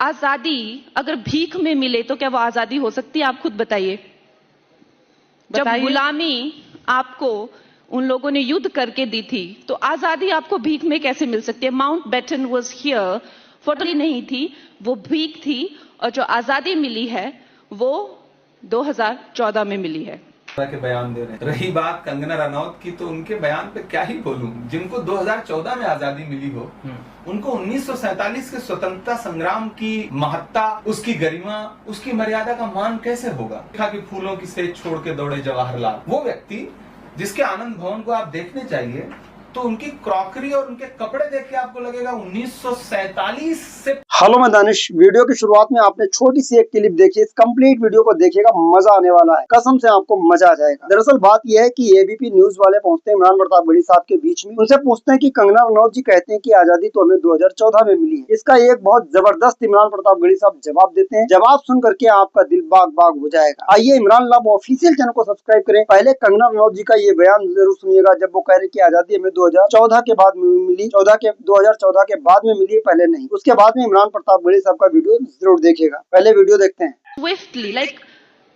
आजादी अगर भीख में मिले तो क्या वो आजादी हो सकती है? आप खुद बताइए। जब गुलामी आपको उन लोगों ने युद्ध करके दी थी तो आजादी आपको भीख में कैसे मिल सकती है? Mountbatten was here for नहीं थी, वो भीख थी। और जो आजादी मिली है वो 2014 में मिली है। के बयान दे रहे हैं। रही बात कंगना रनौत की, तो उनके बयान पे क्या ही बोलूं। जिनको 2014 में आजादी मिली हो, उनको 1947 के स्वतंत्रता संग्राम की महत्ता, उसकी गरिमा, उसकी मर्यादा का मान कैसे होगा? कि फूलों की सेज छोड़ के दौड़े जवाहरलाल, वो व्यक्ति जिसके आनंद भवन को आप देखने चाहिए तो उनकी क्रॉकरी और उनके कपड़े देख के आपको लगेगा 1947 से। हेलो मैं दानिश। वीडियो की शुरुआत में आपने छोटी सी एक क्लिप देखी, इस कंप्लीट वीडियो को देखिएगा, मजा आने वाला है, कसम से आपको मजा आ जाएगा। दरअसल बात यह है कि एबीपी न्यूज वाले पहुंचते हैं इमरान प्रताप गढ़ी साहब के बीच में, उनसे पूछते हैं कि कंगना रनौत जी कहते हैं कि आजादी तो हमें 2014 में मिली है। इसका एक बहुत जबरदस्त इमरान प्रताप गढ़ी साहब जवाब देते हैं। जवाब सुन करके आपका दिल बाग बाग हो जाएगा। आइए इमरान लाभ ऑफिशियल चैनल को सब्सक्राइब करें। पहले कंगना रनौत जी का ये बयान जरूर सुनिएगा जब वो कह रहे की आजादी हमें 2014 के बाद मिली, 2014 के बाद में मिली, पहले नहीं। उसके बाद में इमरान प्रताप गढ़ी साहब का वीडियो जरूर देखिएगा। पहले वीडियो देखते हैं। स्विफ्टली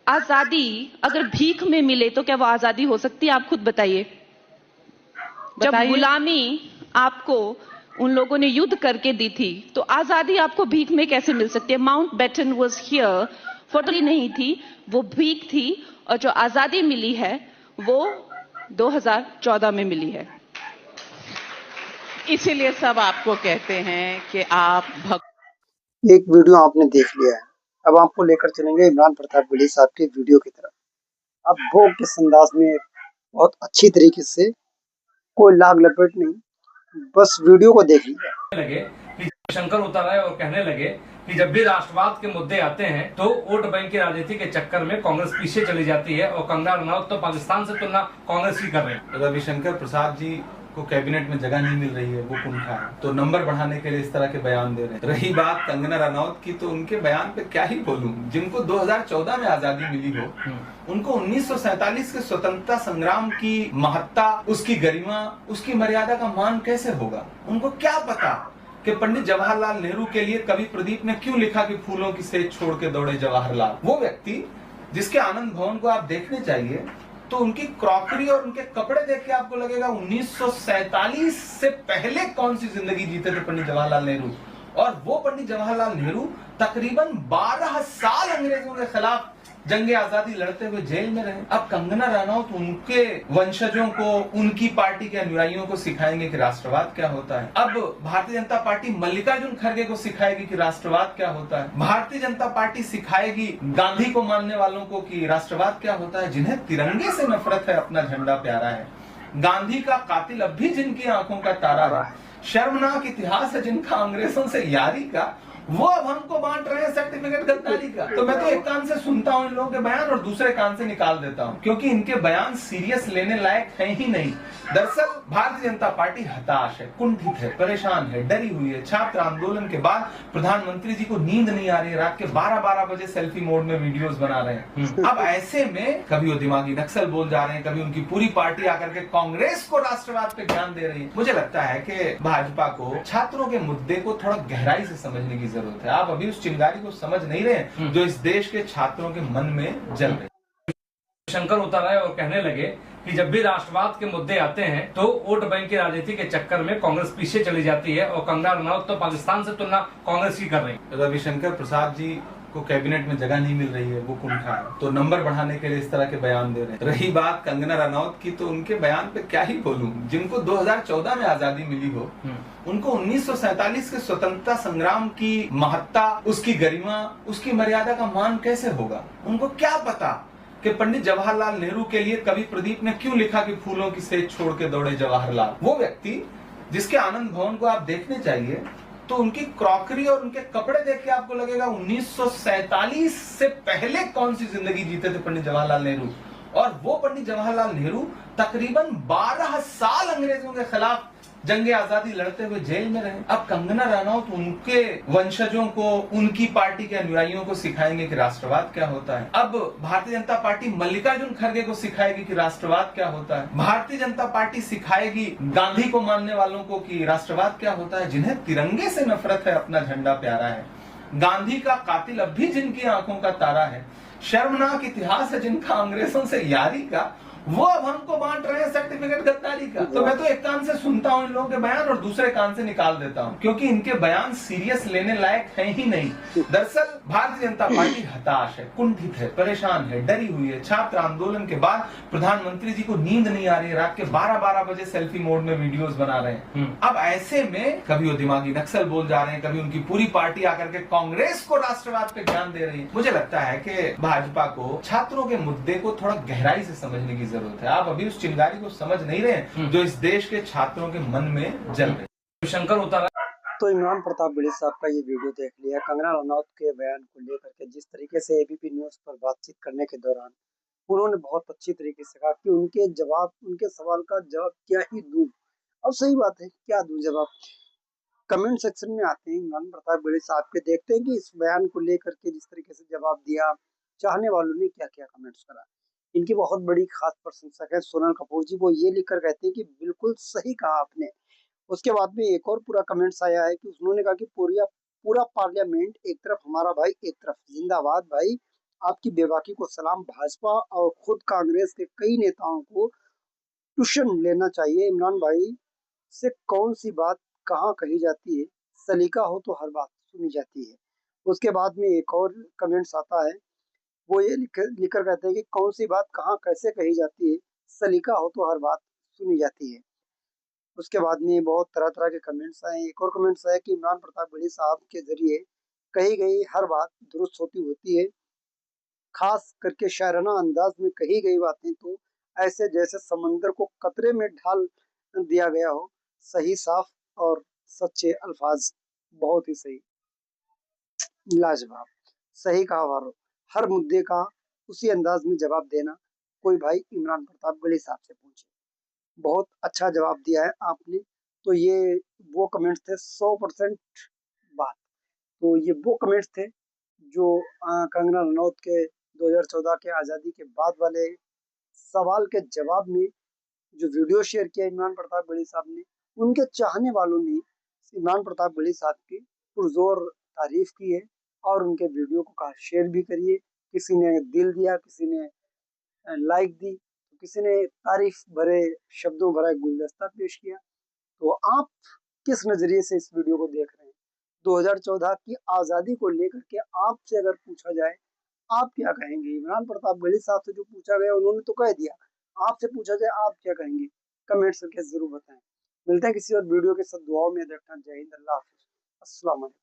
आजादी अगर भीख में मिले तो क्या वो आजादी हो सकती है? आप खुद बताइए। जब गुलामी आपको उन लोगों ने युद्ध करके दी थी तो आजादी आपको भीख में कैसे मिल सकती है? Mountbatten was here for नहीं थी, वो भीख थी। और जो आजादी मिली है वो 2014 में मिली है। इसीलिए सब आपको कहते हैं कि आप एक वीडियो आपने देख लिया है, अब आपको लेकर चलेंगे इमरान प्रताप गढ़ी साहब के वीडियो की तरफ। अब वो किस अंदाज में बहुत अच्छी तरीके से, कोई लाग लपेट नहीं, बस वीडियो को देख लीजिए। लगे कि शंकर उतर आए और कहने लगे कि जब भी राष्ट्रवाद के मुद्दे आते हैं तो वोट बैंक की राजनीति के चक्कर में कांग्रेस पीछे चली जाती है और कंगना रनौत तो पाकिस्तान से तुलना कांग्रेस की कर रहे हैं। रविशंकर प्रसाद जी को कैबिनेट में जगह नहीं मिल रही है, वो कुंठा है, तो नंबर बढ़ाने के लिए इस तरह के बयान दे रहे हैं। रही बात कंगना रनौत की, तो उनके बयान पे क्या ही बोलूं। जिनको 2014 में आजादी मिली हो, उनको 1947 के स्वतंत्रता संग्राम की महत्ता, उसकी गरिमा, उसकी मर्यादा का मान कैसे होगा? उनको क्या पता कि पंडित जवाहरलाल नेहरू के लिए कवि प्रदीप ने क्यों लिखा कि फूलों की सेज छोड़ के दौड़े जवाहरलाल। वो व्यक्ति जिसके आनंद भवन को आप देखने चाहिए तो उनकी क्रॉकरी और उनके कपड़े देख के आपको लगेगा 1947 से पहले कौन सी जिंदगी जीते थे पंडित जवाहरलाल नेहरू। और वो पंडित जवाहरलाल नेहरू तकरीबन 12 साल अंग्रेजों के खिलाफ जंगे आजादी लड़ते हुए जेल में रहे। अब कंगना रनौत उनके वंशजों को, उनकी पार्टी के अनुयायियों को सिखाएंगे कि राष्ट्रवाद क्या होता है। अब भारतीय जनता पार्टी मल्लिकार्जुन खड़गे को सिखाएगी कि राष्ट्रवाद क्या होता है। भारतीय जनता पार्टी सिखाएगी गांधी को मानने वालों को कि राष्ट्रवाद क्या होता है। जिन्हें तिरंगे से नफरत है, अपना झंडा प्यारा है, गांधी का कातिल अब भी जिनकी आंखों का तारा है, शर्मनाक इतिहास है जिनका अंग्रेजों से यारी का, वो अब हमको बांट रहे हैं सर्टिफिकेट गद्दारी का। तो मैं तो एक कान से सुनता हूं इन लोगों के बयान और दूसरे कान से निकाल देता हूं, क्योंकि इनके बयान सीरियस लेने लायक है ही नहीं। दरअसल भारतीय जनता पार्टी हताश है, कुंठित है, परेशान है, डरी हुई है। छात्र आंदोलन के बाद प्रधानमंत्री जी को नींद नहीं आ रही है, रात के 12-12 बजे सेल्फी मोड में वीडियोस बना रहे हैं। अब ऐसे में कभी वो दिमागी नक्सल बोल जा रहे हैं, कभी उनकी पूरी पार्टी आकर के कांग्रेस को राष्ट्रवाद पे ध्यान दे रही है। मुझे लगता है कि भाजपा को छात्रों के मुद्दे को थोड़ा गहराई से समझने की जरूरत है। आप अभी उस चिंगारी को समझ नहीं रहे जो इस देश के छात्रों के मन में जल रही। शंकर उतर आए और कहने लगे कि जब भी राष्ट्रवाद के मुद्दे आते हैं तो वोट बैंक की राजनीति के चक्कर में कांग्रेस पीछे चली जाती है और कंगना रनौत तो पाकिस्तान से तुलना कांग्रेस की कर रही है। रविशंकर प्रसाद जी को कैबिनेट में जगह नहीं मिल रही है, वो कुंठा है, तो नंबर बढ़ाने के लिए इस तरह के बयान दे रहे हैं। रही बात कंगना रनौत की, तो उनके बयान पे क्या ही बोलूं। जिनको 2014 में आजादी मिली हो, उनको 1947 के स्वतंत्रता संग्राम की महत्ता, उसकी गरिमा, उसकी मर्यादा का मान कैसे होगा? उनको क्या पता कि पंडित जवाहरलाल नेहरू के लिए कवि प्रदीप ने क्यों लिखा कि फूलों की सेज छोड़ के दौड़े जवाहरलाल। वो व्यक्ति जिसके आनंद भवन को आप देखने चाहिए तो उनकी क्रॉकरी और उनके कपड़े देख के आपको लगेगा 1947 से पहले कौन सी जिंदगी जीते थे पंडित जवाहरलाल नेहरू। और वो पंडित जवाहरलाल नेहरू तकरीबन 12 साल अंग्रेजों के खिलाफ जंगे आजादी लड़ते हुए जेल में रहे। अब कंगना रनौत उनके वंशजों को, उनकी पार्टी के अनुयायियों को सिखाएंगे कि राष्ट्रवाद क्या होता है। अब भारतीय जनता पार्टी मल्लिकार्जुन खड़गे को सिखाएगी कि राष्ट्रवाद क्या होता है। भारतीय जनता पार्टी सिखाएगी गांधी को मानने वालों को कि राष्ट्रवाद क्या होता है। जिन्हें तिरंगे से नफरत है, अपना झंडा प्यारा है, गांधी का कातिल अब भी जिनकी आंखों का तारा है, शर्मनाक इतिहास है जिनका अंग्रेजों से यारी का, वो अब हमको बांट रहे हैं सर्टिफिकेट गद्दारी का। तो मैं तो एक कान से सुनता हूं इन लोगों के बयान और दूसरे कान से निकाल देता हूं, क्योंकि इनके बयान सीरियस लेने लायक है ही नहीं। दरअसल भारतीय जनता पार्टी हताश है, कुंठित है, परेशान है, डरी हुई है। छात्र आंदोलन के बाद प्रधानमंत्री जी को नींद नहीं आ रही है, रात के 12-12 बजे सेल्फी मोड में वीडियोस बना रहे हैं। अब ऐसे में कभी वो दिमागी नक्सल बोल जा रहे हैं, कभी उनकी पूरी पार्टी आकर के कांग्रेस को राष्ट्रवाद पे ज्ञान दे रही है। मुझे लगता है कि भाजपा को छात्रों के मुद्दे को थोड़ा गहराई से समझने की जरूरत है। आप अभी उस चिंगारी को समझ नहीं रहे जो इस देश के छात्रों के मन में जल रही। शंकर उतारा। तो इमरान प्रताप बड़ी साहब का ये वीडियो देख लिया। कंगना रनौत के बयान को लेकर के जिस तरीके से एबीपी न्यूज पर बातचीत करने के दौरान उन्होंने बहुत अच्छी तरीके से कहा कि उनके सवाल का जवाब क्या ही दूं। अब सही बात है, क्या दूं जवाब। कमेंट सेक्शन में आते हैं इमरान प्रताप बड़ी साहब के, देखते हैं कि इस बयान को लेकर के जिस तरीके से जवाब दिया, चाहने वालों ने क्या क्या कमेंट्स करा। इनकी बहुत बड़ी खास प्रशंसक है सोनल कपूर जी, वो ये लिखकर कहते हैं कि बिल्कुल सही कहा आपने। उसके बाद में एक और पूरा कमेंट्स आया है कि उन्होंने कहा कि पूरा पार्लियामेंट एक तरफ हमारा भाई एक तरफ जिंदाबाद भाई, आपकी बेबाकी को सलाम। भाजपा और खुद कांग्रेस के कई नेताओं को ट्यूशन लेना चाहिए। इमरान भाई से कौन सी बात कहाँ कही जाती है, सलीका हो तो हर बात सुनी जाती है। उसके बाद में एक और कमेंट्स आता है, वो ये लिखकर कहते हैं कि कौन सी बात कहाँ कैसे कही जाती है, सलीका हो तो हर बात सुनी जाती है। उसके बाद में बहुत तरह तरह के कमेंट्स आए। एक और कमेंट्स आया कि इमरान प्रताप बड़ी साहब के जरिए कही गई हर बात दुरुस्त होती है, खास करके शायराना अंदाज में कही गई बातें तो ऐसे जैसे समंदर को कतरे में ढाल दिया गया हो। सही, साफ और सच्चे अल्फाज, बहुत ही सही, लाजवाब। सही कहा वारो, हर मुद्दे का उसी अंदाज में जवाब देना। कोई भाई इमरान प्रताप बड़ी साहब से पूछे, बहुत अच्छा जवाब दिया है आपने। तो ये वो कमेंट्स थे 100% बात। तो ये वो कमेंट्स थे जो कंगना रनौत के 2014 के आज़ादी के बाद वाले सवाल के जवाब में जो वीडियो शेयर किया इमरान प्रताप बड़ी साहब ने, उनके चाहने वालों ने इमरान प्रताप बड़ी साहब की पुरजोर तारीफ की है और उनके वीडियो को कहा शेयर भी करिए। किसी ने दिल दिया, किसी ने लाइक दी, किसी ने तारीफ भरे शब्दों भरा गुलदस्ता पेश किया। तो आप किस नजरिए से इस वीडियो को देख रहे हैं? 2014 की आजादी को लेकर के आपसे अगर पूछा जाए, आप क्या कहेंगे? इमरान प्रताप बड़ी साहब से जो पूछा गया उन्होंने तो कह दिया, आपसे पूछा जाए आप क्या कहेंगे? कमेंट करके जरूर बताएं। मिलते हैं किसी और वीडियो के साथ, दुआओं में रखना। जय हिंद, अल्लाह हाफिज, अस्सलाम वालेकुम।